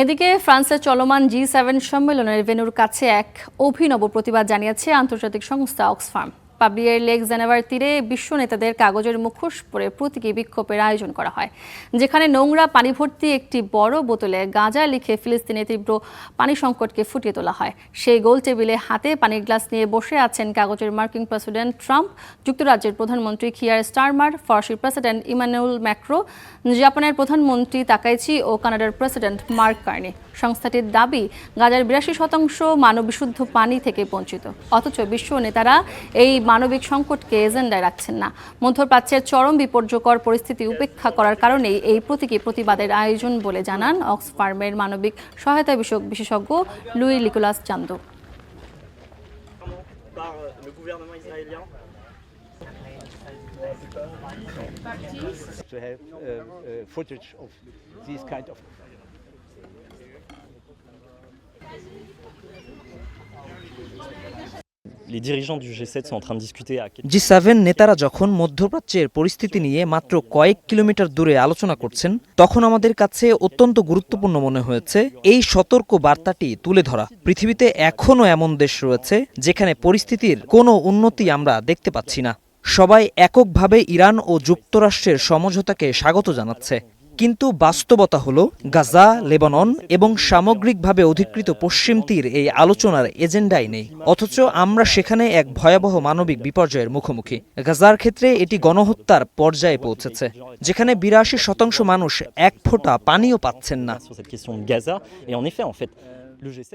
এদিকে ফ্রান্সের চলমান G7 সম্মেলনের ভেন্যুর কাছে এক অভিনব প্রতিবাদ জানিয়েছে আন্তর্জাতিক সংস্থা অক্সফাম। পাবলিয়ার লেক জেনেভার তীরে বিশ্ব নেতাদের কাগজের মুখোশ পরে প্রতীকী বিক্ষোভের আয়োজন করা হয়, যেখানে নোংরা পানি ভর্তি একটি বড় বোতলে গাঁজা লিখে ফিলিস্তিনের তীব্র পানি সংকটকে ফুটিয়ে তোলা হয়। সেই গোল টেবিলে হাতে পানির গ্লাস নিয়ে বসে আছেন কাগজের মার্কিন প্রেসিডেন্ট ট্রাম্প, যুক্তরাজ্যের প্রধানমন্ত্রী কিয়ার স্টারমার, ফরাসির প্রেসিডেন্ট ইমানুয়েল ম্যাক্রো, জাপানের প্রধানমন্ত্রী তাকাইচি ও কানাডার প্রেসিডেন্ট মার্ক কার্নি। সংস্থাটির দাবি, গাজার ৮২% মানব বিশুদ্ধ পানি থেকে বঞ্চিত, অথচ বিশ্ব নেতারা এই মানবিক সংকটকে এজেন্ডায় রাখছেন না। মধ্যপ্রাচ্যের চরম বিপর্যয়কর পরিস্থিতি উপেক্ষা করার কারণেই এই প্রতীকী প্রতিবাদের আয়োজন বলে জানান অক্সফার্মের মানবিক সহায়তা বিষয়ক বিশেষজ্ঞ লুই নিকোলাস চান্দো। To have footage of these kind of Les dirigeants du G7 sont en train de discuter à G7 নেতারা যখন মধ্যপ্রাচ্যের পরিস্থিতি নিয়ে মাত্র কয়েক কিলোমিটার দূরে আলোচনা করছেন, তখন আমাদের কাছে অত্যন্ত গুরুত্বপূর্ণ মনে হয়েছে এই সতর্ক বার্তাটি তুলে ধরা। পৃথিবীতে এখনও এমন দেশ রয়েছে যেখানে পরিস্থিতির কোনো উন্নতি আমরা দেখতে পাচ্ছি না। সবাই এককভাবে ইরান ও যুক্তরাষ্ট্রের সমঝোতাকে স্বাগত জানাচ্ছে, কিন্তু বাস্তবতা হলো গাজা, লেবানন এবং সামগ্রিকভাবে অধিকৃত পশ্চিম তীর এই আলোচনার এজেন্ডাই নেই। অথচ আমরা সেখানে এক ভয়াবহ মানবিক বিপর্যয়ের মুখোমুখি। গাজার ক্ষেত্রে এটি গণহত্যার পর্যায়ে পৌঁছেছে, যেখানে ৮২% মানুষ এক ফোঁটা পানিও পাচ্ছেন না। sur cette question de Gaza. Et en effet, le G7